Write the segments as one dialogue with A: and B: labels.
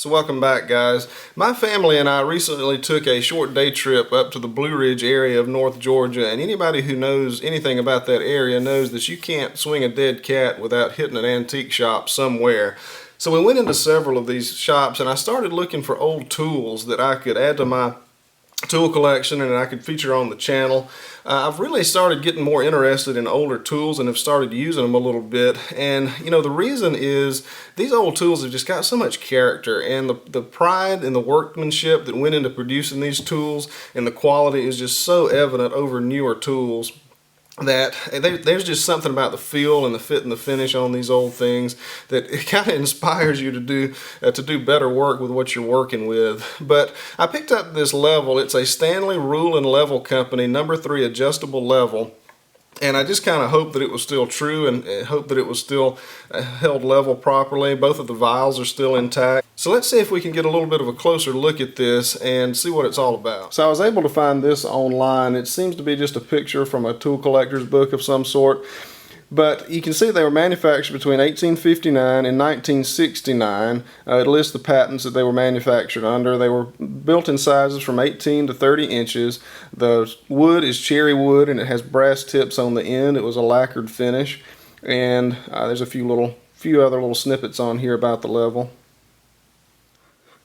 A: So welcome back, guys. My family and I recently took a short day trip up to the Blue Ridge area of North Georgia, and anybody who knows anything about that area knows that you can't swing a dead cat without hitting an antique shop somewhere. So we went into several of these shops and I started looking for old tools that I could add to my tool collection and I could feature on the channel. I've really started getting more interested in older tools and have started using them a little bit, and you know, the reason is these old tools have just got so much character, and the pride and the workmanship that went into producing these tools and the quality is just so evident over newer tools that there's just something about the feel and the fit and the finish on these old things that it kind of inspires you to do better work with what you're working with. But I picked up this level. It's a Stanley Rule and Level Company #3 adjustable level. And I just kind of hope that it was still true and hope that it was still held level properly. Both of the vials are still intact. So let's see if we can get a little bit of a closer look at this and see what it's all about. So I was able to find this online. It seems to be just a picture from a tool collector's book of some sort. But you can see they were manufactured between 1859 and 1969. It lists the patents that they were manufactured under. They were built in sizes from 18 to 30 inches. The wood is cherry wood and it has brass tips on the end. It was a lacquered finish. And there's a few other little snippets on here about the level.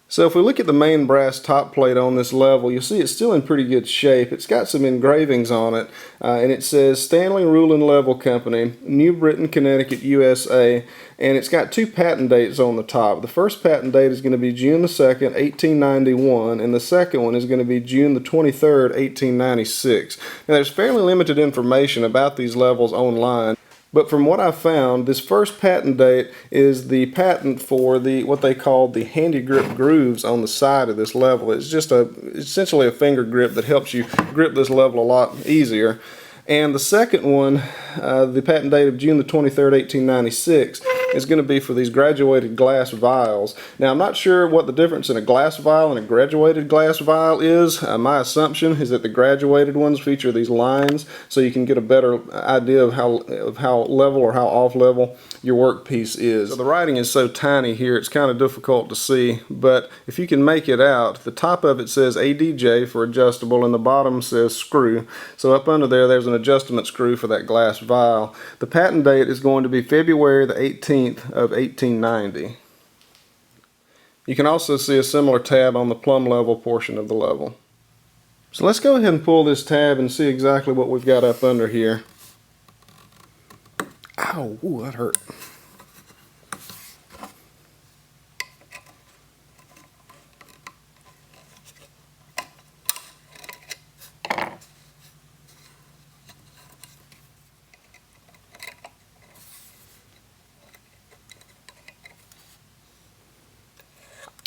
A: So if we look at the main brass top plate on this level, you'll see it's still in pretty good shape. It's got some engravings on it, and it says Stanley Rule and Level Company, New Britain, Connecticut, USA, and it's got two patent dates on the top. The first patent date is going to be June the 2nd, 1891, and the second one is going to be June the 23rd, 1896. Now there's fairly limited information about these levels online. But from what I found, this first patent date is the patent for what they call the handy grip grooves on the side of this level. It's just essentially a finger grip that helps you grip this level a lot easier. And the second one, the patent date of June the 23rd, 1896, is going to be for these graduated glass vials. Now I'm not sure what the difference in a glass vial and a graduated glass vial is. My assumption is that the graduated ones feature these lines so you can get a better idea of how level or how off level your workpiece is. So the writing is so tiny here it's kind of difficult to see, but if you can make it out, the top of it says ADJ for adjustable and the bottom says screw. So up under there's an adjustment screw for that glass vial. The patent date is going to be February the 18th of 1890. You can also see a similar tab on the plumb level portion of the level. So let's go ahead and pull this tab and see exactly what we've got up under here. Ow, ooh, that hurt.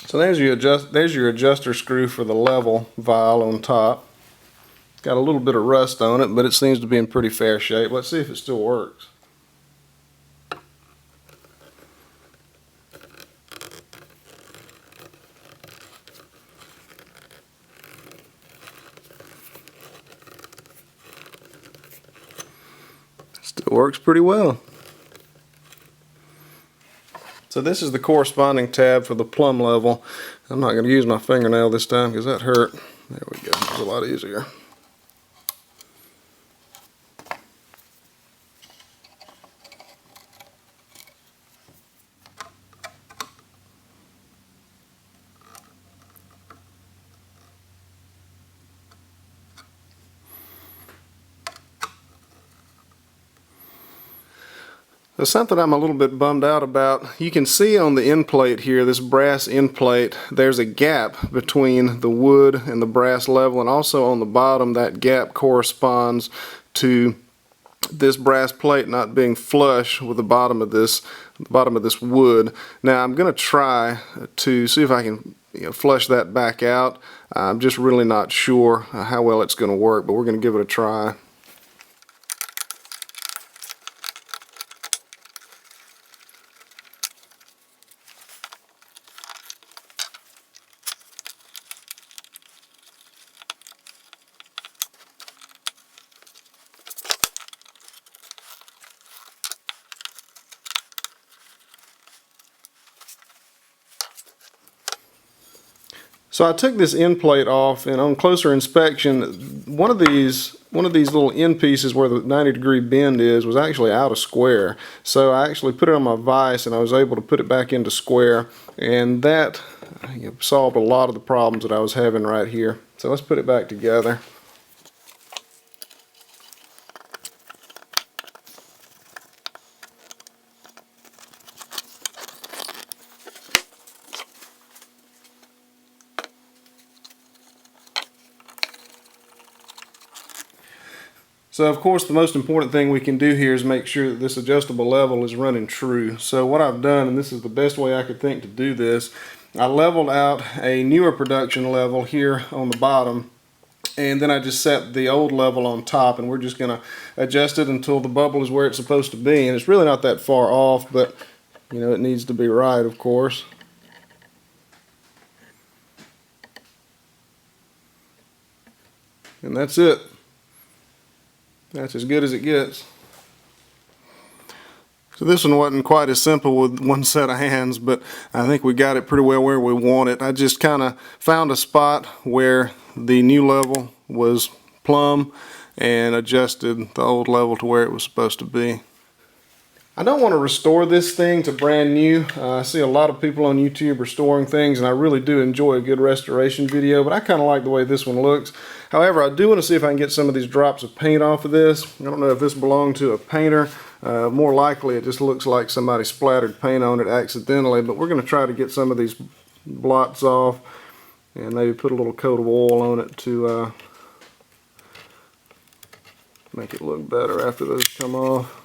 A: So there's your adjuster screw for the level vial on top. It's got a little bit of rust on it, but it seems to be in pretty fair shape. Let's see if it still works. Still works pretty well. So this is the corresponding tab for the plumb level. I'm not going to use my fingernail this time because that hurt. There we go. It's a lot easier. There's something I'm a little bit bummed out about. You can see on the end plate here, this brass end plate, there's a gap between the wood and the brass level, and also on the bottom that gap corresponds to this brass plate not being flush with the bottom of this wood. Now I'm going to try to see if I can flush that back out. I'm just really not sure how well it's going to work, but we're going to give it a try. So I took this end plate off, and on closer inspection, one of these little end pieces where the 90-degree bend is was actually out of square. So I actually put it on my vise, and I was able to put it back into square, and that solved a lot of the problems that I was having right here. So let's put it back together. So of course the most important thing we can do here is make sure that this adjustable level is running true. So what I've done, and this is the best way I could think to do this, I leveled out a newer production level here on the bottom, and then I just set the old level on top, and we're just going to adjust it until the bubble is where it's supposed to be. And it's really not that far off, but you know, it needs to be right, of course. And that's it. That's as good as it gets. So this one wasn't quite as simple with one set of hands, but I think we got it pretty well where we want it. I just kind of found a spot where the new level was plumb and adjusted the old level to where it was supposed to be. I don't want to restore this thing to brand new. I see a lot of people on YouTube restoring things, and I really do enjoy a good restoration video, but I kind of like the way this one looks. However, I do want to see if I can get some of these drops of paint off of this. I don't know if this belonged to a painter. More likely it just looks like somebody splattered paint on it accidentally, but we're going to try to get some of these blots off and maybe put a little coat of oil on it to make it look better after those come off.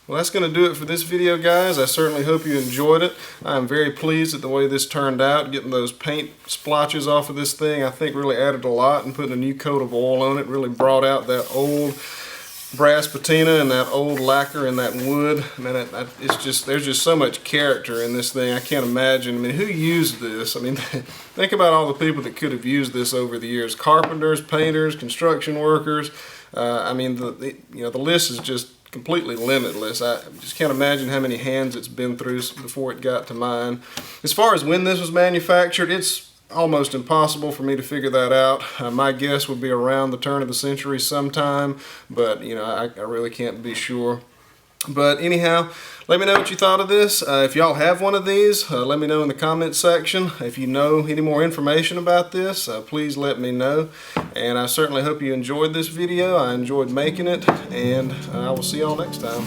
A: Well, that's going to do it for this video, guys. I certainly hope you enjoyed it. I'm very pleased at the way this turned out. Getting those paint splotches off of this thing, I think, really added a lot, and putting a new coat of oil on it really brought out that old brass patina and that old lacquer and that wood. I mean, it's just, there's just so much character in this thing. I can't imagine. I mean, who used this? I mean, think about all the people that could have used this over the years. Carpenters, painters, construction workers. I mean, the list is just completely limitless. I just can't imagine how many hands it's been through before it got to mine. As far as when this was manufactured, it's almost impossible for me to figure that out. My guess would be around the turn of the century sometime, but you know, I really can't be sure. But anyhow, let me know what you thought of this. If y'all have one of these, let me know in the comments section. If you know any more information about this, please let me know. And I certainly hope you enjoyed this video. I enjoyed making it, and I will see y'all next time.